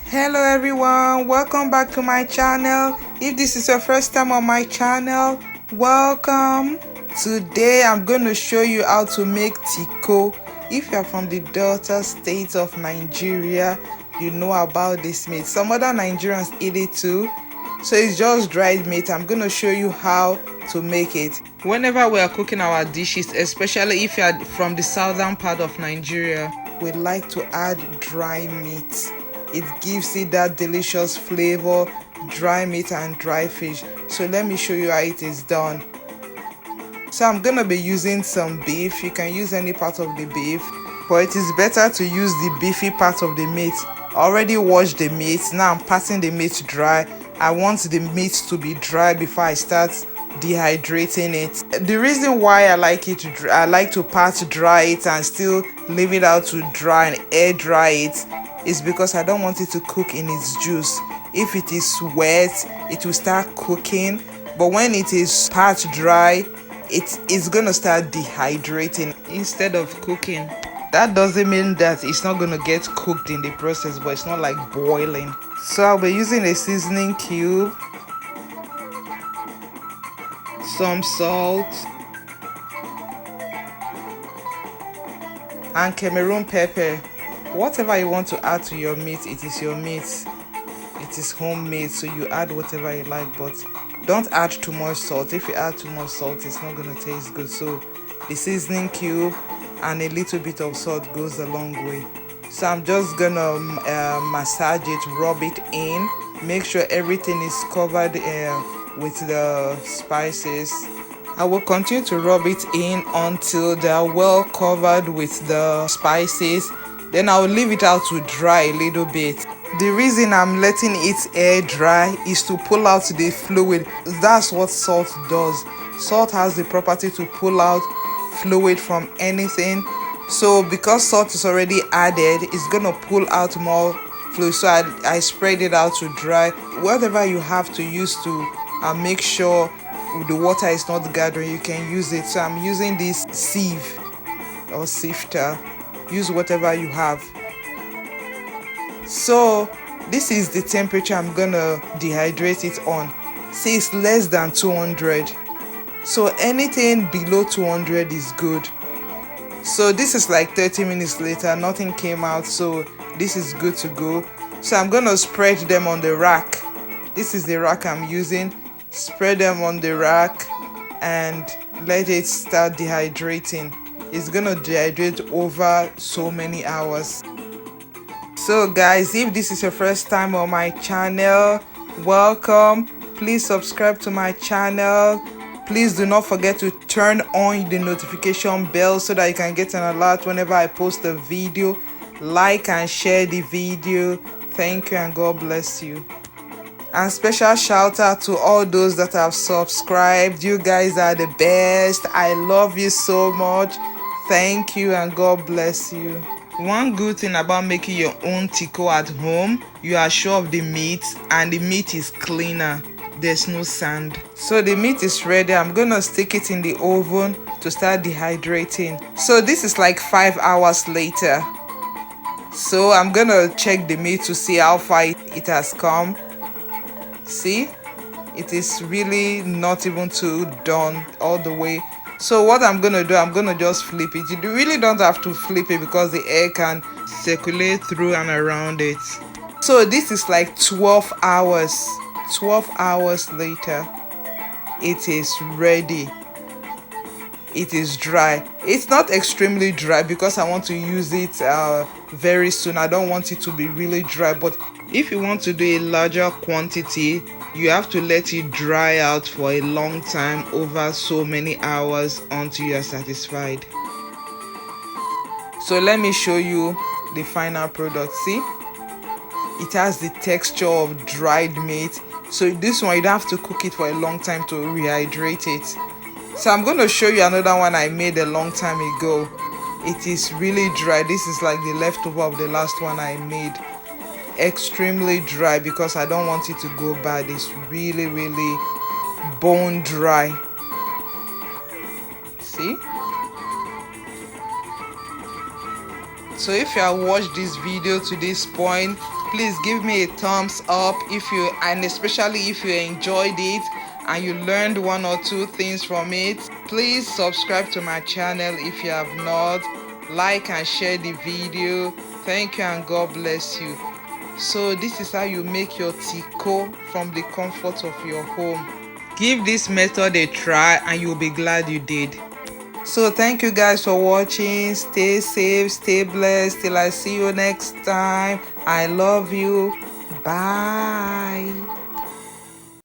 Hello everyone, welcome back to my channel. If this is your first time on my channel, welcome. Today I'm going to show you how to make Tiko. If you are from the Delta state of Nigeria, you know about this meat. Some other Nigerians eat it too, so it's just dried meat. I'm going to show you how to make it. Whenever we are cooking our dishes, especially if you are from the southern part of Nigeria, we like to add dry meat. It gives it that delicious flavor, dry meat and dry fish. So let me show you how it is done. So I'm gonna be using some beef. You can use any part of the beef, but it is better to use the beefy part of the meat. I already washed the meat. Now I'm patting the meat dry. I want the meat to be dry before I start dehydrating it. The reason why I like to pat dry it and still leave it out to dry and air dry it is because I don't want it to cook in its juice. If it is wet, it will start cooking, but when it is pat dry, it's gonna start dehydrating instead of cooking. That doesn't mean that it's not gonna get cooked in the process, but it's not like boiling. So I'll be using a seasoning cube, some salt, and Cameroon pepper. Whatever you want to add to your meat, it is your meat. It is homemade, so you add whatever you like, but don't add too much salt. If you add too much salt, it's not going to taste good. So the seasoning cube and a little bit of salt goes a long way. So I'm just gonna massage it, rub it in, make sure everything is covered with the spices. I will continue to rub it in until they are well covered with the spices. Then I will leave it out to dry a little bit. The reason I'm letting it air dry is to pull out the fluid. That's what salt does. Salt has the property to pull out fluid from anything. So because salt is already added, it's gonna pull out more fluid. So I spread it out to dry. Whatever you have to use to make sure the water is not gathering, you can use it. So I'm using this sieve or sifter. Use whatever you have. So this is the temperature I'm gonna dehydrate it on. See, it's less than 200, so anything below 200 is good. So this is like 30 minutes later, nothing came out, so this is good to go. So I'm gonna spread them on the rack. This is the rack I'm using. Spread them on the rack and let it start dehydrating. It's gonna dehydrate over so many hours. So guys, if this is your first time on my channel, welcome. Please subscribe to my channel. Please do not forget to turn on the notification bell so that you can get an alert whenever I post a video. Like and share the video. Thank you and God bless you. And special shout out to all those that have subscribed. You guys are the best. I love you so much. Thank you and God bless you. One good thing about making your own Tiko at home, you are sure of the meat, and the meat is cleaner. There's no sand. So the meat is ready. I'm gonna stick it in the oven to start dehydrating. So this is like 5 hours later. So I'm gonna check the meat to see how far it has come. See, it is really not even too done all the way. So what I'm gonna do, I'm gonna just flip it. You really don't have to flip it because the air can circulate through and around it. So this is like 12 hours. 12 hours later, it is ready. It is dry. It's not extremely dry because I want to use it very soon. I don't want it to be really dry, but if you want to do a larger quantity, you have to let it dry out for a long time, over so many hours, until you are satisfied. So let me show you the final product. See, it has the texture of dried meat. So this one, you don't have to cook it for a long time to rehydrate it. So I'm going to show you another one I made a long time ago. It is really dry. This is like the leftover of the last one I made. Extremely dry because I don't want it to go bad. It's really bone dry. See? So if you have watched this video to this point, please give me a thumbs up if you, and especially if you enjoyed it and you learned one or two things from it. Please subscribe to my channel if you have not. Like and share the video. Thank you and God bless you. So this is how you make your Tiko from the comfort of your home. Give this method a try and you'll be glad you did. So thank you guys for watching. Stay safe, stay blessed till I see you next time. I love you. Bye.